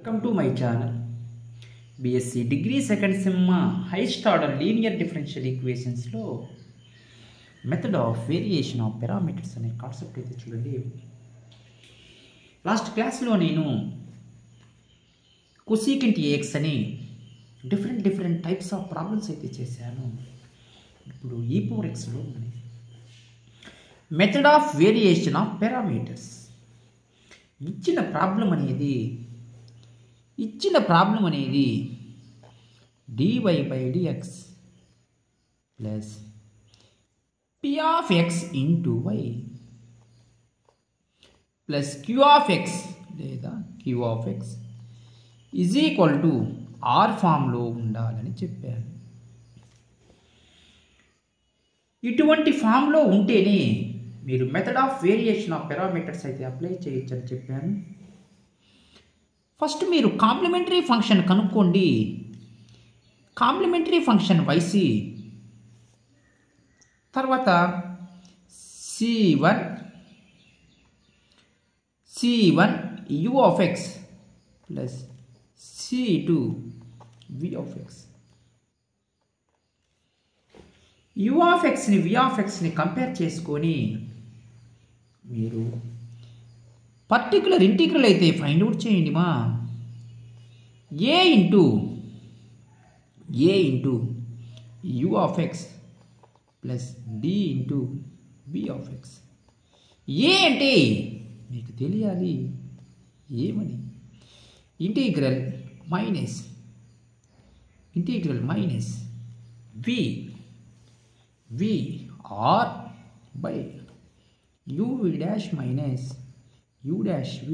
Welcome to my channel. BSc degree second sem highest order linear differential equations లో method of variation of parameters అనే concept అయితే చూడండి. Last క్లాస్లో నేను cosecant ax అని different types of problems అయితే చేశాను. ఇప్పుడు e⁴x లో method of variation of parameters. ఇచ్చిన ప్రాబ్లం అనేది dy by dx plus p of x into y plus q of x లేదా q of x is equal to r ఫామ్లో ఉండాలని చెప్పాను. ఇటువంటి ఫామ్లో ఉంటేనే మీరు method of variation of parameters అయితే అప్లై చేయొచ్చని చెప్పాను. ఫస్ట్ మీరు కాంప్లిమెంటరీ ఫంక్షన్ కనుక్కోండి. కాంప్లిమెంటరీ ఫంక్షన్ yc తర్వాత c1 u of x plus c2 v of x. u of xని v of xని కంపేర్ చేసుకొని మీరు పర్టికులర్ ఇంటిగ్రల్ అయితే ఫైండ్ అవుట్ చేయండి మా. a into u of x plus d into v of x. a అంటే మీకు తెలియాలి ఏమని. Integral minus v r by uv dash minus u dash v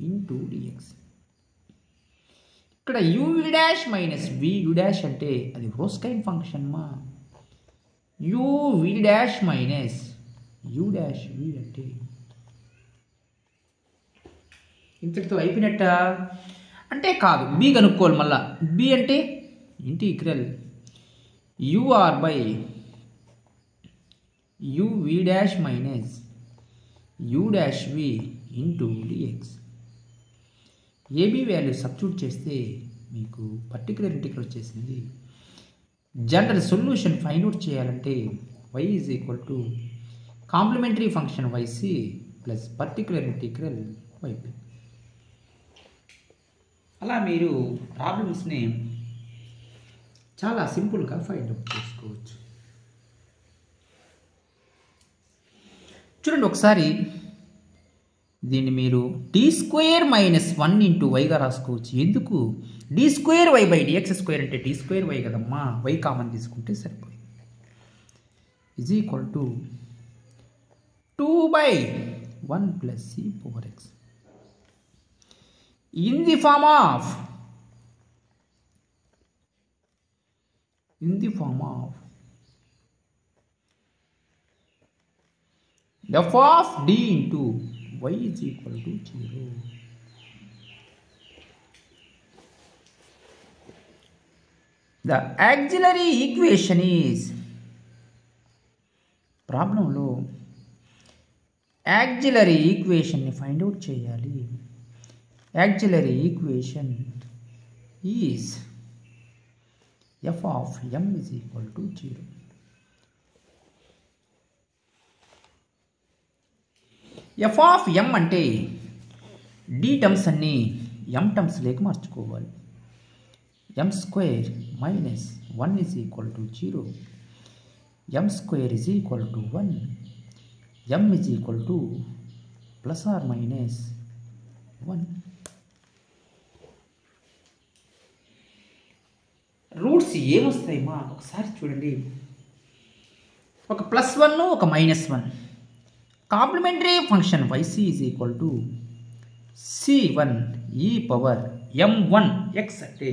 into dx. ఇక్కడ uv dash minus v u dash అంటే అది వ్రోస్కైన్ function మా. uv dash minus u dash v అంటే ఇంతటితో అయిపోయినట్ట అంటే కాదు, b కనుక్కోవాలి మళ్ళా. b అంటే integral ur by uv dash minus u dash v into dx. A b value substitute చేస్తే మీకు పర్టికులర్ ఇంటిగ్రల్ వచ్చేసింది. జనరల్ సొల్యూషన్ ఫైండ్ అవుట్ చేయాలంటే y is equal to complementary function yc plus particular integral yp. అలా మీరు ప్రాబ్లమ్స్ని చాలా సింపుల్గా find out చేసుకోవచ్చు. చూడండి ఒకసారి దీన్ని మీరు d² - 1 ఇంటూ వైగా రాసుకోవచ్చు. ఎందుకు d² y బై dx² అంటే d² y కదమ్మా, y కామన్ తీసుకుంటే సరిపోయింది. Is equal to 2/1 plus c⁴x in the form of f of d into y is equal to 0. The auxiliary equation is ప్రాబ్లంలో auxiliary equation ని find out చేయాలి. auxiliary equation is f of m is equal to 0. f of m అంటే d terms అన్నీ m terms లేక మార్చుకోవాలి. m² - 1 is equal to 0. m² is equal to 1. m is equal to plus or minus 1. Roots ఏమొస్తాయి మా ఒకసారి చూడండి. ఒక +1 ఒక -1. Complementary function yc is equal to c1 e power m1 x అంటే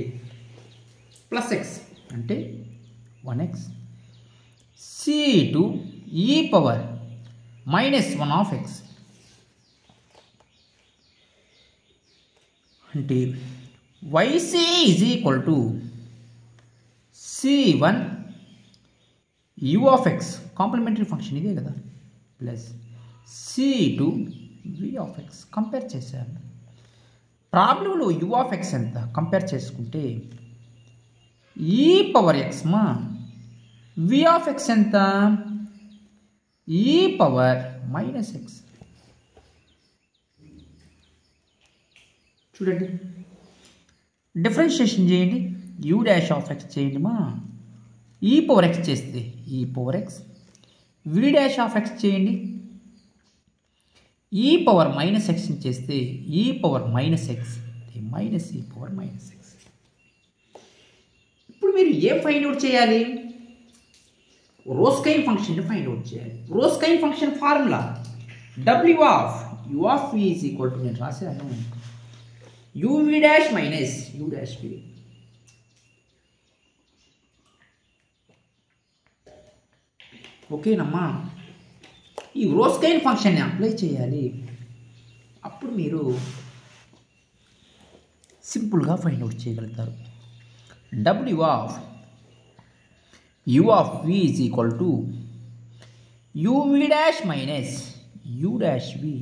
ప్లస్ x అంటే 1x, c2 e power -1 of x అంటే yc is equal to c1 u of x complementary function ఇదే కదా plus c2 v of x compare చేశాను. ప్రాబ్లంలో u of x ఎంత compare చేసుకుంటే e power X మా వి of x ఎంత e power minus x. చూడండి డిఫరెన్షియేషన్ చేయండి, యూ డాష్ ఆఫ్ ఎక్స్ చేయండి మా, ఈ పవర్ ఎక్స్ చేస్తే e power x, v dash of x చేయండి, ఈ పవర్ మైనస్ ఎక్స్ చేస్తే e power minus x minus e power minus x. ఇప్పుడు మీరు ఏం ఫైండ్ అవుట్ చేయాలి? రోస్కైన్ ఫంక్షన్ని ఫైండ్ అవుట్ చేయాలి. Wronskian function formula W of u of v is equal to, నేను రాశాను, u v dash minus u dash v. ఓకేనమ్మా, ఈ రోస్కైన్ ఫంక్షన్ని అప్లై చేయాలి. అప్పుడు మీరు సింపుల్గా ఫైండ్ అవుట్ చేయగలుగుతారు. W of u of v is equal to u v dash minus u dash v.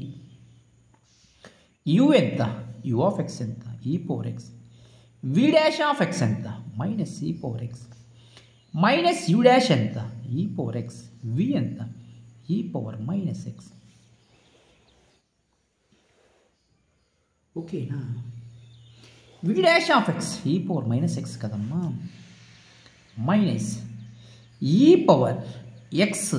U ఎంత? యూ ఆఫ్ ఎక్స్ ఎంత? E power x. V dash of x ఎంత? Minus e power x. Minus u dash ఎంత? E power x. వి ఎంత? E power minus X. ఓకేనా? వి dash of X ఈ power minus X కదమ్మా, minus e power x,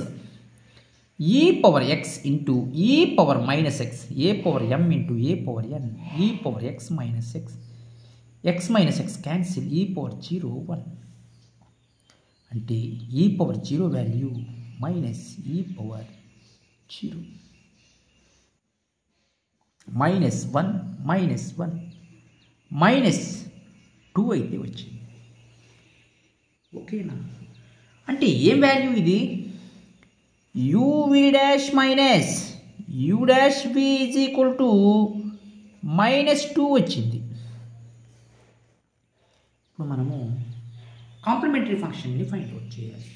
ఈ power x into e power minus X, ఏ power ఎం into ఏ power ఎన్, ఈ power x minus x cancel, ఈ power 0 1. అంటే ఈ power 0 value minus e power 0 minus 1 minus 1 minus 2 అయితే వచ్చింది. ఓకేనా? అంటే ఏం వాల్యూ ఇది? UV dash minus u dash we is equal to -2 వచ్చింది. ఇప్పుడు మనము కాంప్లిమెంటరీ ఫంక్షన్ని ఫైండ్ అవుట్ చేయాలి.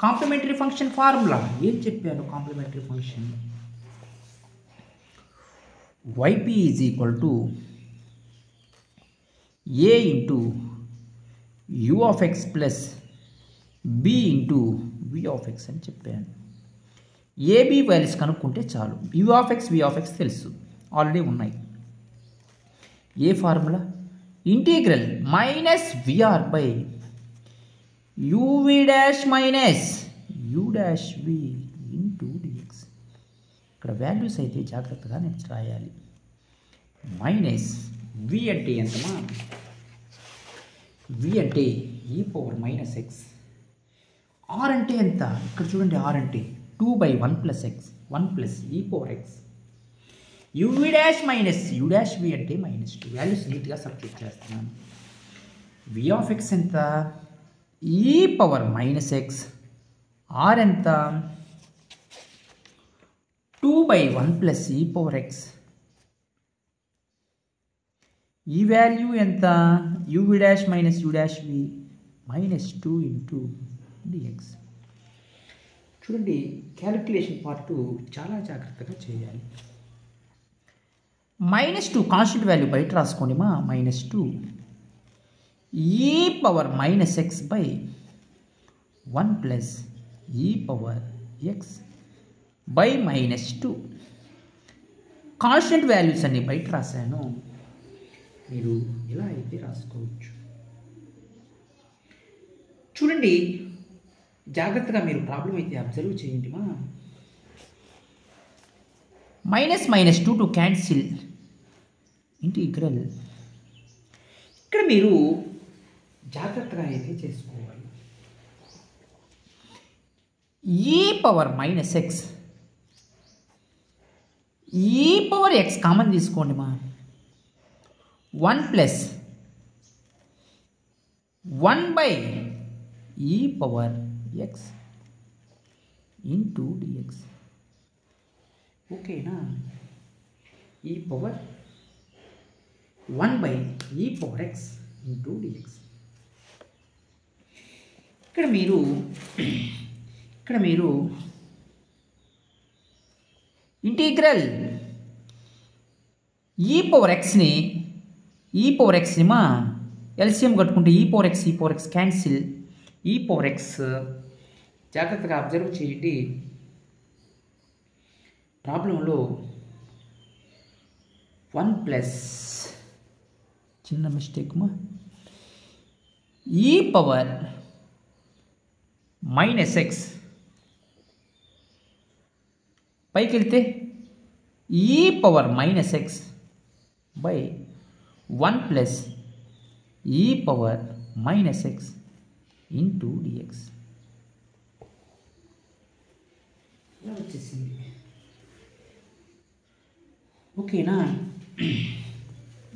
కాంప్లిమెంటరీ ఫంక్షన్ ఫార్ములా ఏం చెప్పాను? Complementary function yp is equal to a into u of x plus b into v of x అని చెప్పాను. A b values కనుక్కుంటే చాలు. U of x v of x తెలుసు, already ఉన్నాయి. ఏ formula? Integral minus VR by u v dash minus u dash v into d x. ఇక్కడ values అయితే జాగ్రత్తగా నేను రాయాలి. మైనస్ వి అంటే ఎంతమా? వి అంటే ఈ పవర్ మైనస్ ఎక్స్. ఆర్ అంటే ఎంత? ఇక్కడ చూడండి, ఆర్ అంటే 2/1 plus X, 1 plus e power X. UV dash minus u dash వి అంటే -2. వాల్యూస్ నీట్గా సబ్స్టిట్యూట్ చేస్తున్నాను. వి ఆఫ్ ఎక్స్ ఎంత? E power minus X. Are ఎంత? 2/1 ప్లస్ ఈ పవర్ ఎక్స్. ఈ వాల్యూ ఎంత? U v dash minus u dash v -2 into d x. చూడండి, calculation part చాలా జాగ్రత్తగా చేయాలి. -2 కాన్స్టెంట్ వాల్యూ బయట రాసుకోండి మా. -2 e power minus x by 1 plus e power x by -2. Constant values అన్ని బయట రాశాను, మీరు ఇలా అయితే రాసుకోవచ్చు. చూడండి జాగ్రత్తగా, మీరు ప్రాబ్లం అయితే అబ్జర్వ్ చేయండి మా. -2 టు క్యాన్సిల్ ఇంటిగ్రల్. ఇక్కడ మీరు జాగ్రత్తగా అయితే చేసుకోవాలి. ఈ పవర్ మైనస్ ఎక్స్, ఈ పవర్ ఎక్స్ కామన్ తీసుకోండి మా. 1 plus 1 by e power x into dx. ఓకేనా? ఈ power 1 by e power x into d x. ఇక్కడ మీరు ఇంటిగ్రల్ ఈ పవర్ ఎక్స్ని మా ఎల్సిఎం కట్టుకుంటే ఈ పవర్ ఎక్స్ క్యాన్సిల్. ఈ పవర్ ఎక్స్ జాగ్రత్తగా అబ్జర్వ్ చేయండి. ప్రాబ్లంలో 1 ప్లస్ చిన్న మిస్టేక్ మా ఈ పవర్ మైనస్ ఎక్స్ పైకి వెళ్తే e power minus x by 1 plus e power minus x into d x ఇలా వచ్చేసింది.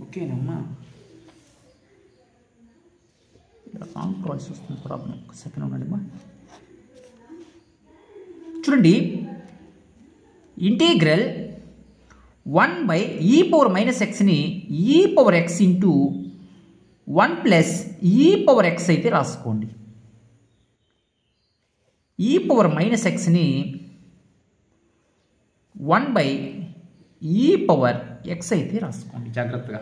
ఓకేనమ్మా. రాంగ్ ప్రాసెస్ వస్తుంది ప్రాబ్లం. ఒక సెకండ్ ఉండండిమ్మా. చూడండి, integral 1 by e power minus ఎక్స్ని e power x into 1 plus e power x అయితే రాసుకోండి. ఈ పవర్ మైనస్ ఎక్స్ని 1 బై ఈ పవర్ ఎక్స్ అయితే రాసుకోండి జాగ్రత్తగా.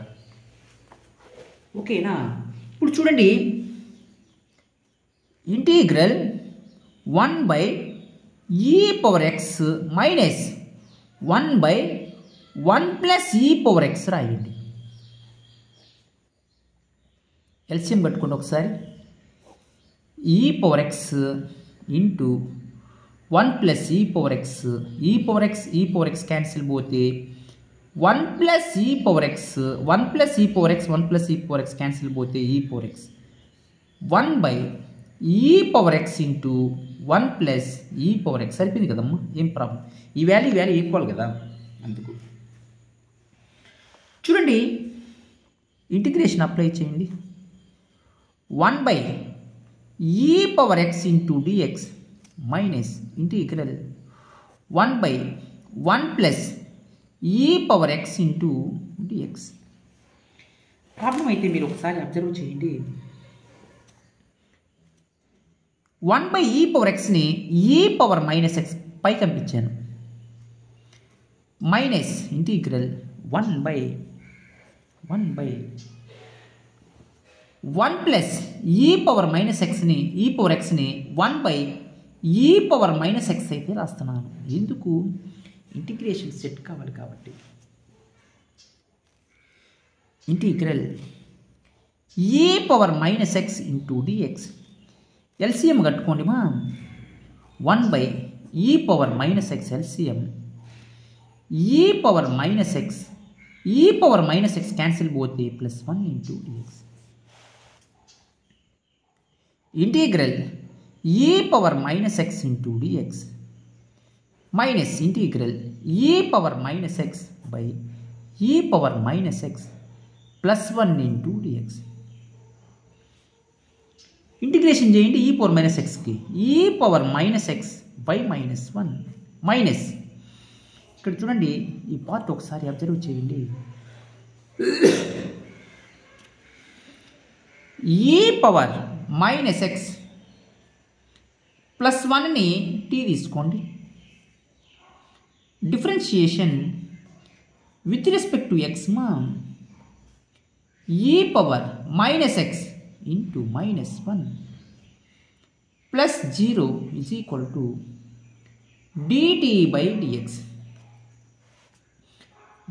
ఓకేనా? ఇప్పుడు చూడండి, integral 1 by e power x minus 1 by 1 plus e power X రాయండి. ఎల్సిఎం కట్టుకోండి ఒకసారి. ఈ power x into 1 plus e power X cancel పోతే 1 plus e power X 1 plus e power X cancel పోతే ఈ power X 1 by e power x into 1 plus e power X సరిపోయింది కదమ్మా. ఏం ప్రాబ్లం, ఈ వాల్యూ ఈక్వల్ కదా, అందుకు. చూడండి, ఇంటిగ్రేషన్ అప్లై చేయండి. 1 by e power x into d x minus integral 1 by 1 plus e power x into d x. Problem అయితే మీరు ఒకసారి అబ్జర్వ్ చేయండి. 1 by e power ఎక్స్ని e power minus x పై పంపించాను. Minus integral 1 by 1 plus e power minus ఎక్స్ని 1 by e power minus x అయితే రాస్తున్నాను. ఎందుకు? ఇంటిగ్రేషన్ సెట్ కావాలి కాబట్టి. Integral e power minus x into d x L C M కట్టుకోండి మా. 1 by e power minus x L C M e power minus x cancel పోతే plus 1 into dx. Integral e power minus x into d x minus integral e power minus x by e power minus x plus 1 into d x. Integration చేయండి e power minus ఎక్స్కి. E power minus x by minus 1 minus. ఇక్కడ చూడండి, ఈ part ఒకసారి observe చేయండి. E power minus x plus 1ని t తీసుకోండి. Differentiation with respect to x మా. E power minus x into minus 1 plus 0 is equal to d t by d x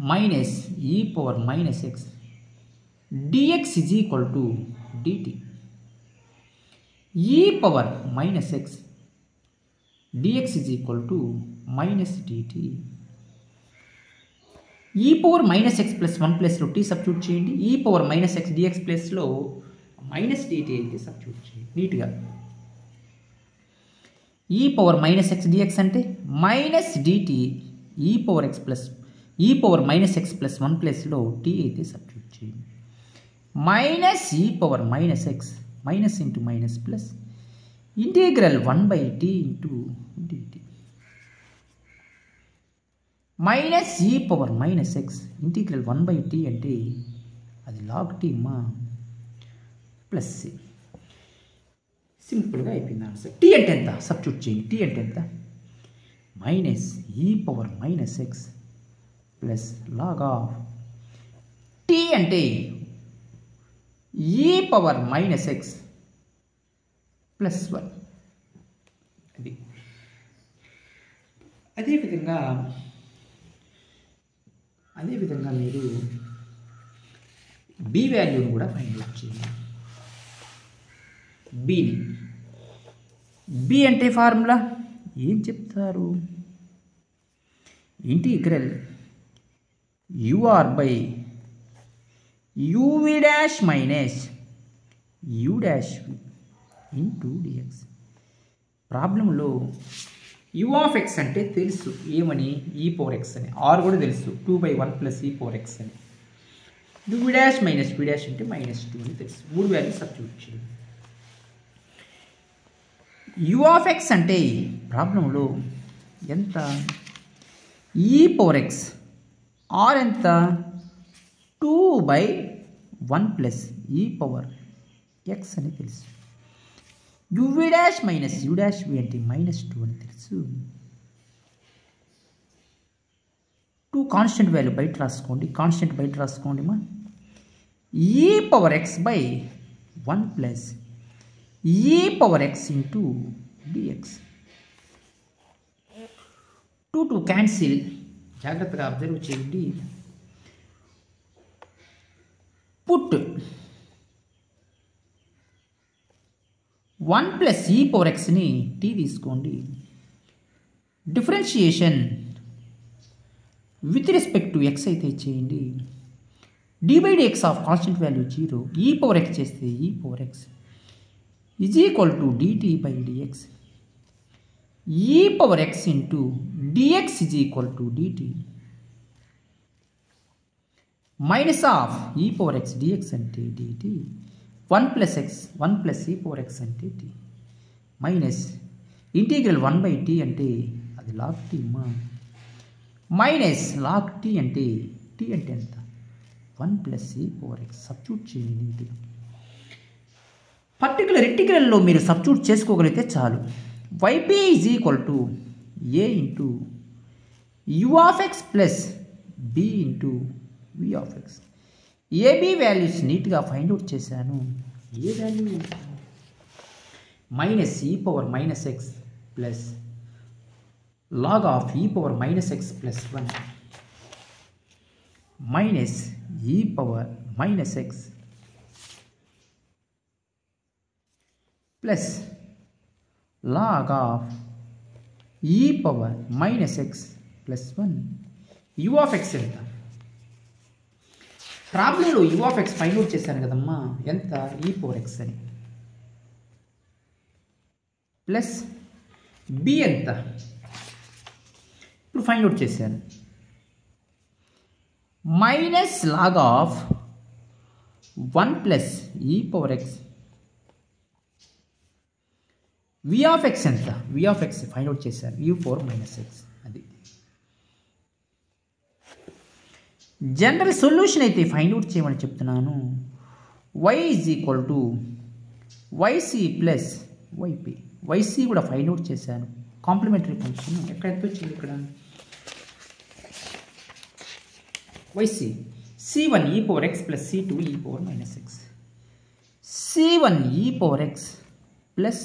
minus e power minus x d x is equal to d t. E power minus x d x is equal to minus d t. E power minus x plus 1 ప్లస్లో t substitute చేయండి. E power minus x d x ప్లస్లో minus d t అయితే substitute చేయండి నీట్గా. E power minus x d x అంటే minus d t e power minus x plus 1 ప్లస్లో t అయితే substitute చేయండి. Minus e power minus x minus into minus plus integral 1 by t into d t minus e power minus x integral 1 by tea అంటే అది log tea మా plus C. సింపుల్గా అయిపోయింది answer. Tea అంటే ఎంత సబ్స్టిట్యూట్ చేయండి. టీ అంటే ఎంత? Minus e power minus x plus log of t అంటే e power minus x plus 1. అది అదేవిధంగా మీరు బి వాల్యూని కూడా ఫైండ్ అవుట్ చేయండి. బి అంటే ఫార్ములా ఏం చెప్తారు? Integral ur by uv dash minus u dash v into d x. ప్రాబ్లంలో u ఆఫ్ ఎక్స్ అంటే తెలుసు ఏమని, ఈ పవర్ ఎక్స్ అని. ఆర్ కూడా తెలుసు 2/1 ప్లస్ ఈ పవర్ ఎక్స్ అని. u dash minus v dash అంటే -2 అని తెలుసు. 3 వాల్యూ సబ్స్టిట్యూట్ చేయండి. u ఆఫ్ ఎక్స్ అంటే ప్రాబ్లంలో ఎంత, ఈ పవర్ ఎక్స్. ఆర్ ఎంత, 2/1 ప్లస్ ఈ పవర్ ఎక్స్ అని తెలుసు. uv dash minus u dash v అంటే -2 అని తెలుసు. 2 కాన్స్టెంట్ వాల్యూ బయట రాసుకోండి మా. E power x by 1 plus e power x into d x. 2 cancel. జాగ్రత్తగా అబ్జర్వ్ చేయండి. పుట్ 1 ప్లస్ ఈ పవర్ ఎక్స్ని టీ తీసుకోండి. Differentiation with respect to x అయితే చేయండి. d/dx of constant value 0. ఈ పవర్ ఎక్స్ చేస్తే e power X is equal to dt/dx. ఈ power x into dx is equal to dt. Minus of e power X dx అంటే dt. 1 plus X 1 plus e power X అంటే tea minus integral 1/t అంటే అది log tea మా. Minus log tea అంటే ఎంత, 1 plus e power X. Substitute చేయండి నీట్గా. Particular ఇంటిగ్రల్లో మీరు సబ్స్టిట్యూట్ చేసుకోగలిగితే చాలు. yp is equal to a into u of x plus b into v of x. AB values నీట్గా ఫైండ్ అవుట్ చేశాను. A value, minus e power minus x plus log of e power minus x plus 1 minus e power minus x plus log of e power minus x plus 1. U of x ఎంత? ప్రాబ్లంలో u of x find out చేశాను కదమ్మా, ఎంత, e power X అని. Plus b ఎంత ఇప్పుడు find out చేశాను. Minus log of 1 plus e power x. V of x ఎంత, v of x find out చేశాను, యూ పవర్ మైనస్ ఎక్స్. అది జనరల్ సొల్యూషన్ అయితే ఫైండ్ అవుట్ చేయమని చెప్తున్నాను. y is equal to y c plus y p. Y c కూడా find out చేశాను. Complementary function ఎక్కడ ఎంత వచ్చింది ఇక్కడ, వైసీ c1 ఈ పవర్ ఎక్స్ ప్లస్ c2 ఈ పవర్ మైనస్ ఎక్స్. c1 ఈ పవర్ ఎక్స్ ప్లస్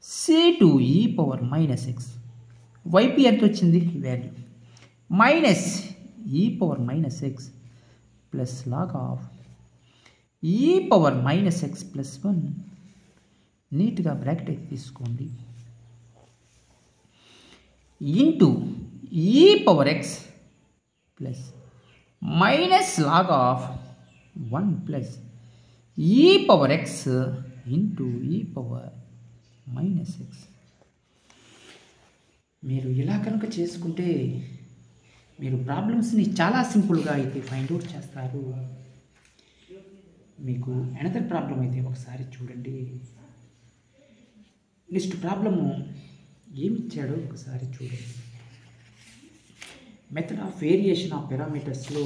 c2 ఈ పవర్ మైనస్ ఎక్స్. వైపీ ఎంత వచ్చింది value, minus e power minus x plus log of e power minus x plus 1. నీట్గా bracket అయితే తీసుకోండి. Into e power x plus minus log of 1 plus e power x into e power minus x. మీరు ఇలా కనుక చేసుకుంటే మీరు ప్రాబ్లమ్స్ని చాలా సింపుల్గా అయితే ఫైండ్ అవుట్ చేస్తారు. మీకు అనదర్ ప్రాబ్లం అయితే ఒకసారి చూడండి. నెక్స్ట్ ప్రాబ్లము ఏమిచ్చాడో ఒకసారి చూడండి. మెథడ్ ఆఫ్ వేరియేషన్ ఆఫ్ పారామీటర్స్లో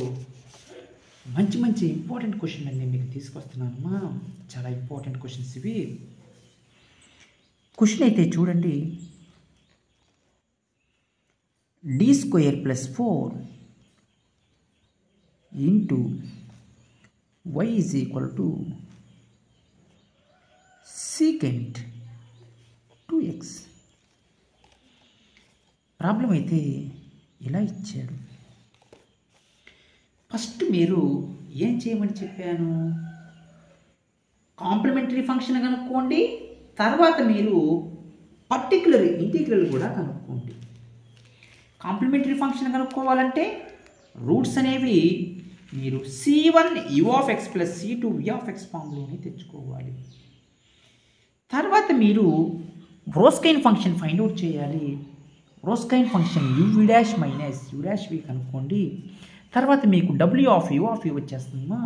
మంచి ఇంపార్టెంట్ క్వశ్చన్ అన్నీ మీకు తీసుకొస్తున్నానమ్మా. చాలా ఇంపార్టెంట్ క్వశ్చన్స్ ఇవి. క్వశ్చన్ అయితే చూడండి. d² + 4 into y is equal to secant 2x. Problem అయితే ఇలా ఇచ్చాడు. ఫస్ట్ మీరు ఏం చేయమని చెప్పాను, కాంప్లిమెంటరీ ఫంక్షన్ కనుక్కోండి, తర్వాత మీరు పర్టిక్యులర్ ఇంటిగ్రల్ కూడా కనుక్కోండి. కాంప్లిమెంటరీ ఫంక్షన్ కనుక్కోవాలంటే రూట్స్ అనేవి మీరు c1 u(x) + c2 v(x) ఫామ్లోనే తెచ్చుకోవాలి. తర్వాత మీరు రోస్కైన్ ఫంక్షన్ ఫైండ్ అవుట్ చేయాలి. రోస్కైన్ ఫంక్షన్ uv' - u'(v) కనుక్కోండి. తర్వాత మీకు w(u) వచ్చేస్తుందమ్మా.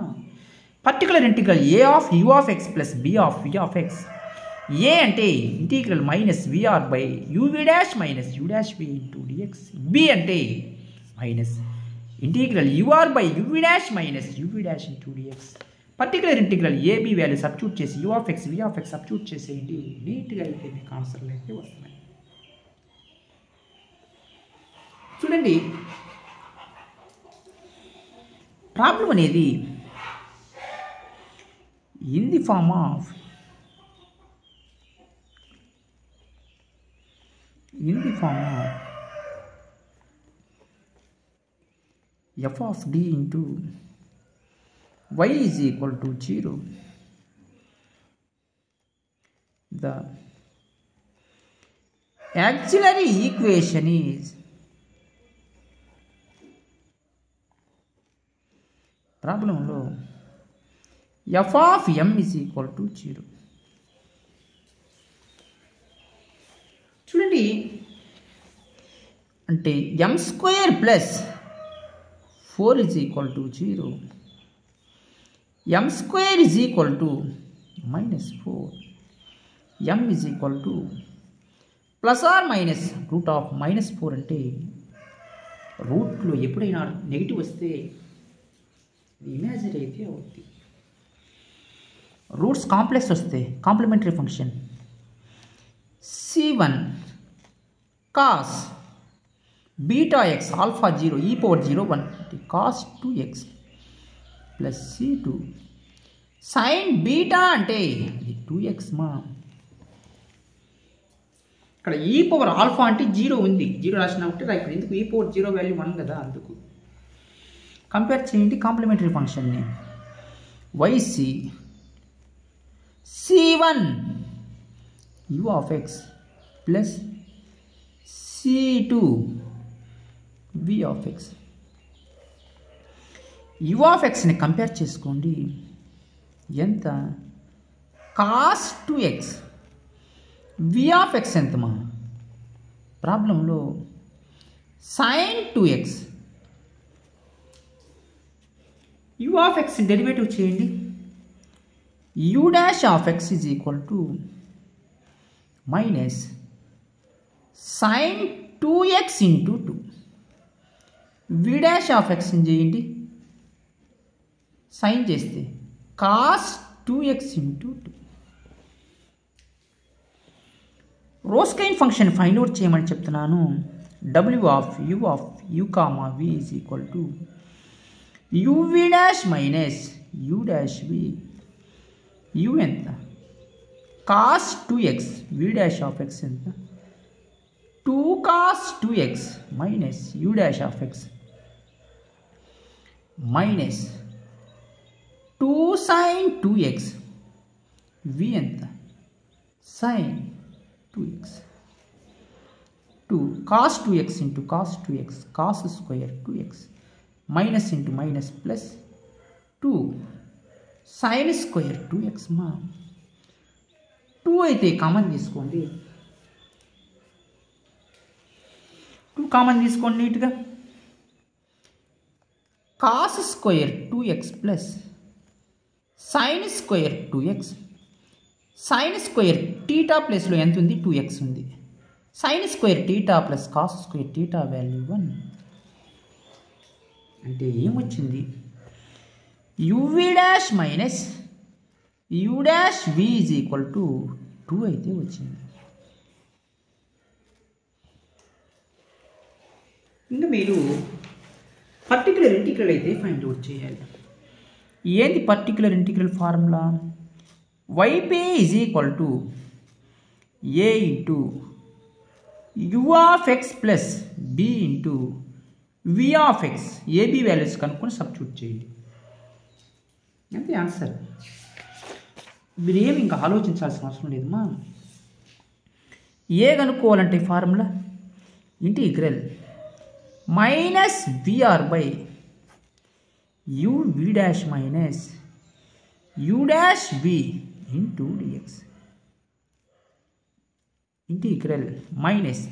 Particular integral a(u(x) + b(v)(x). a అంటే integral -vr/uv' - u'(v) dx. b అంటే minus integral ur/uv' - uv' dx. Particular integral ab value substitute చేసి u(x) v(x) సబ్స్టిట్యూట్ చేసేయండి. నీట్గా అయితే మీకు ఆన్సర్లు అయితే వస్తున్నాయి. చూడండి, ప్రాబ్లం అనేది in the form of f of d into y is equal to 0. The auxiliary equation is ప్రాబ్లంలో f of m is equal to 0. చూడండి, అంటే m² + 4 is equal to 0. m² is equal to -4. m is equal to ±√(-4) అంటే రూట్లో ఎప్పుడైనా negative వస్తే imaginary అయితే అవుతుంది. Roots complex వస్తే complementary function c1 cos βx alpha 0 e⁻01 cos 2x plus c2 sin beta అంటే 2x మా. ఇక్కడ e⁻α అంటే 0 ఉంది, 0 రాసిన ఒకటి రైట్. ఎందుకు e⁻0 వాల్యూ 1 కదా, అందుకు. కంపేర్ చేయండి కాంప్లిమెంటరీ ఫంక్షన్ని. yc c1 u(x) plus c2 v(x). u(x)ని compare చేసుకోండి. ఎంత? cos 2x. v(x) ఎంతమా? ప్రాబ్లంలో sin 2x. u(x) డెరివేటివ్ చేయండి. u'(x) is equal to minus sin 2x into 2. v'(x) చేయండి, సైన్ చేస్తే cos 2x into 2. రోస్కైన్ ఫంక్షన్ ఫైండ్ అవుట్ చేయమని చెప్తున్నాను. w of u comma v is equal to uv' minus u'(v). u ఎంత? cos 2x. v'(x) ఎంత? 2 cos 2x minus u'(x) minus 2 sin 2x. v ఎంత? sin 2x. 2 cos 2x into cos 2x cos square 2x minus into minus plus 2 sin square 2x మా. 2 అయితే common తీసుకోండి, 2 common తీసుకోండి నీట్గా. cos square 2x plus sin square 2x. sin square theta ప్లేస్లో ఎంత ఉంది? 2x ఉంది. sin square theta plus cos square theta value 1 అంటే ఏమొచ్చింది? uv' minus u'(v) is equal to 2 అయితే వచ్చింది. ఇంకా మీరు పర్టికులర్ ఇంటిగ్రల్ అయితే ఫైండ్ అవుట్ చేయాలి. ఏంది particular integral formula? yp is equal to a into u of x plus b into v of x. AB values కనుక్కొని సబ్స్టిట్యూట్ చేయండి, అంతే ఆన్సర్. మీరు ఏమి ఇంకా ఆలోచించాల్సిన అవసరం లేదమ్మా. ఏ కనుక్కోవాలంటే formula integral minus VR by u v dash minus u dash v into dx. Integral minus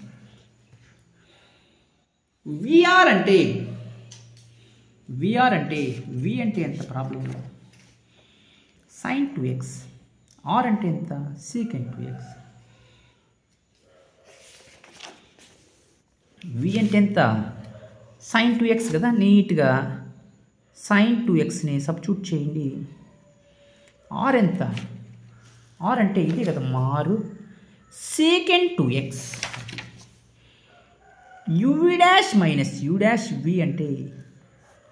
VR అంటే వి అంటే ఎంత ప్రాబ్లం? sin 2x. ఆర్ అంటే ఎంత? secant 2x. వి అంటే ఎంత? sin 2x కదా. నీట్గా sin 2xని సబ్స్టిట్యూట్ చేయండి. ఆర్ ఎంత? ఆర్ అంటే ఇదే కదా మారు secant 2x. uv dash minus u dash v అంటే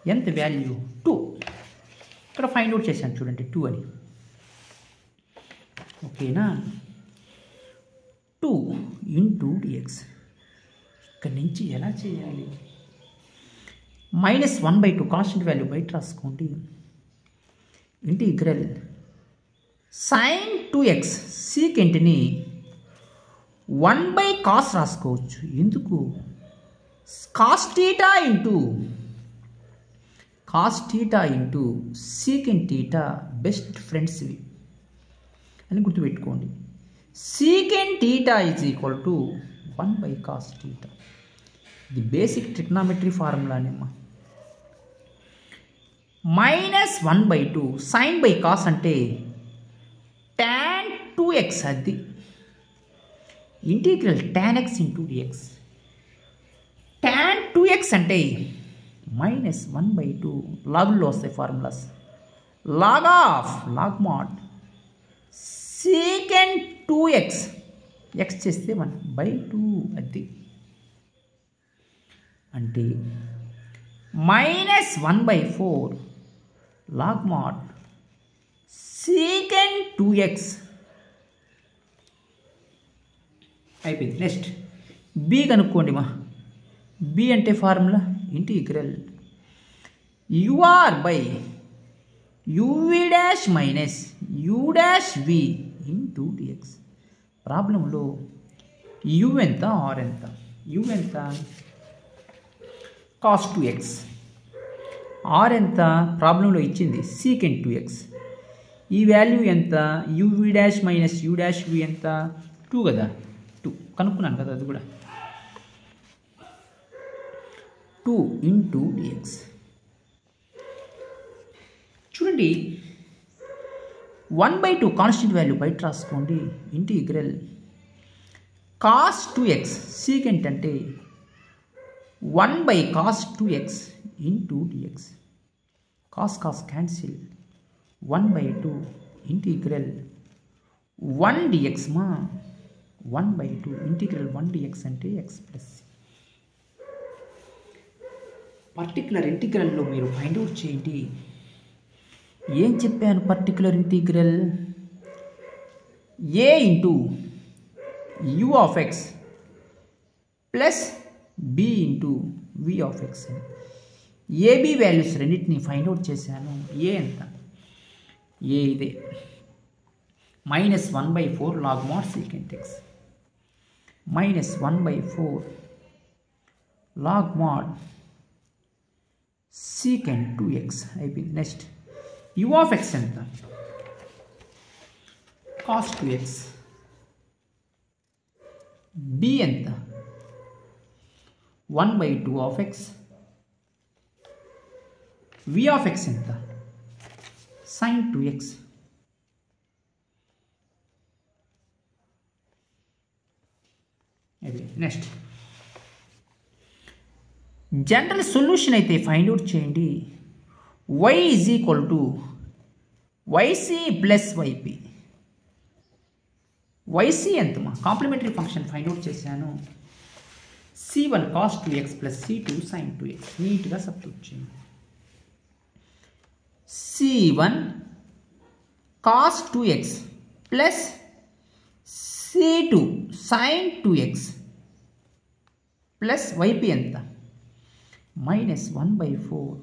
ఎంత వాల్యూ? 2. ఇక్కడ ఫైండ్ అవుట్ చేశాను చూడండి 2 అని. ఓకేనా? 2 ఇంటూ డిఎక్స్. ఇక్కడ నుంచి ఎలా చేయాలి? -1/2 కాన్స్టెంట్ వాల్యూ బయట రాసుకోండి. ఇంటిగ్రల్ sin 2x సీకెంట్ని 1/cos రాసుకోవచ్చు. ఎందుకు? cos theta into secant theta best friends ఇవి అని గుర్తుపెట్టుకోండి. secant theta is equal to 1/cos theta. ఇది బేసిక్ ట్రిగ్నామెట్రీ ఫార్ములానేమ్మా. -1/2 sin బై కాస్ అంటే tan 2x. అది ఇంటిగ్రల్ tan x into dx. tan 2x అంటే -1/2 లాగుల్లో వస్తాయి formulas. Log mod secant 2x x చేస్తే 1/2 అది. అంటే -1/4 లాగ్ మాడ్ secant 2x అయిపోయింది. నెక్స్ట్ బి కనుక్కోండి మా. బి అంటే formula integral ur by uv dash minus u dash v into d x. ప్రాబ్లంలో u ఎంత, ఆర్ ఎంత? u ఎంత? cos 2x. ఆర్ ఎంత? ప్రాబ్లంలో ఇచ్చింది secant 2x. ఈ వాల్యూ ఎంత? uv dash minus u dash v ఎంత? 2 కదా. 2 కనుక్కున్నాను కదా, అది కూడా 2 ఇంటూ డిఎక్స్. చూడండి 1/2 కాన్స్టెంట్ వాల్యూ బయట రాసుకోండి. ఇంటిగ్రల్ cos 2x secant అంటే 1/cos 2x into d x. cos cancel 1/2 ఇంటిగ్రల్ 1 dx మా. 1/2 ఇంటిగ్రల్ 1 dx అంటే x ప్లస్. పర్టికులర్ ఇంటిగ్రల్లో మీరు ఫైండ్ అవుట్ చేయండి. ఏం చెప్పాను? Particular integral a into u of x plus b into v of x. AB values రెండింటిని ఫైండ్ అవుట్ చేశాను. ఏ ఎంత? ఏ ఇదే -1/4 log mod secant x. -1/4 log mod secant 2x అయిపోయింది. నెక్స్ట్ u ఆఫ్ ఎక్స్ ఎంత? cos 2x. b ఎంత? 1/2 of x. v of x ఎంత? sin 2x. Next general solution అయితే find out చేయండి. y is equal to yc plus yp. yc ఎంతమా? Complementary function find out చేశాను. c1 cos 2x plus c2 sin 2x. నీట్గా substitute చేయండి. C1 cos 2x plus C2 sin 2x plus YP ఎంత -1/4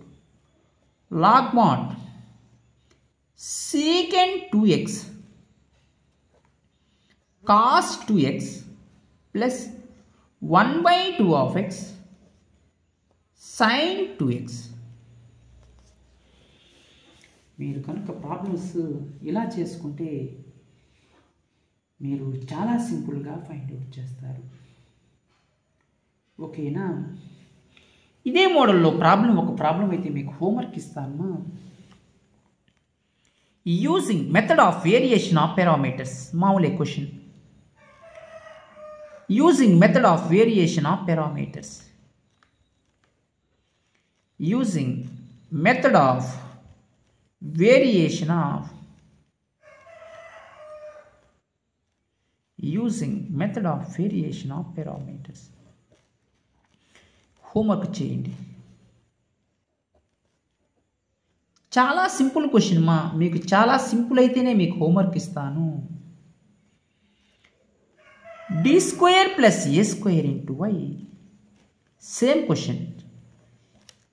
log mod secant 2x cos 2x plus 1/2 of x sin 2x. మీరు కనుక problems ఇలా చేసుకుంటే మీరు చాలా సింపుల్గా ఫైండ్ అవుట్ చేస్తారు. ఓకేనా? ఇదే మోడల్లో ఒక ప్రాబ్లం అయితే మీకు హోంవర్క్ ఇస్తాను. Using method of variation of parameters. మామూలే question. Using method of variation of parameters. Using method of variation of parameters. Homework చేయండి. చాలా సింపుల్ క్వశ్చన్ మీకు చాలా సింపుల్ అయితేనే మీకు హోంవర్క్ ఇస్తాను. d² + a² × y. Same question.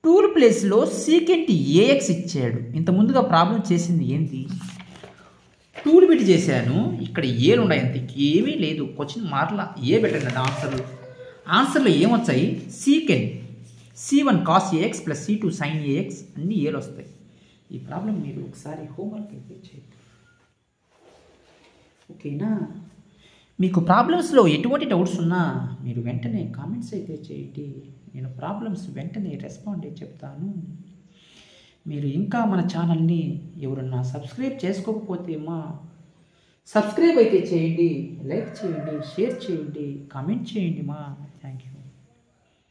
Tool ప్లేస్లో సీకెంట్ ax ఇచ్చాడు. ఇంత ముందుగా ప్రాబ్లం చేసింది ఏంటి? టూల్ బిట్ చేశాను. ఇక్కడ ఏలు ఉన్నాయి, అంత ఏమీ లేదు. క్వశ్చన్ మార్లా ఏ పెట్టండి ఆన్సర్లో ఏమొచ్చాయి? Secant C1 cos ax + C2 sin ax అన్నీ ఏలు వస్తాయి. ఈ ప్రాబ్లం మీరు ఒకసారి హోంవర్క్ అయితే చేయండి. ఓకేనా? మీకు ప్రాబ్లమ్స్లో ఎటువంటి డౌట్స్ ఉన్నా మీరు వెంటనే కామెంట్స్ అయితే చేయండి. నేను ప్రాబ్లమ్స్ వెంటనే రెస్పాండ్ అయ్యి చెప్తాను. మీరు ఇంకా మన ఛానల్ని ఎవరన్నా సబ్స్క్రైబ్ చేసుకోకపోతే సబ్స్క్రైబ్ అయితే చేయండి, లైక్ చేయండి, షేర్ చేయండి, కామెంట్ చేయండి. Thank you.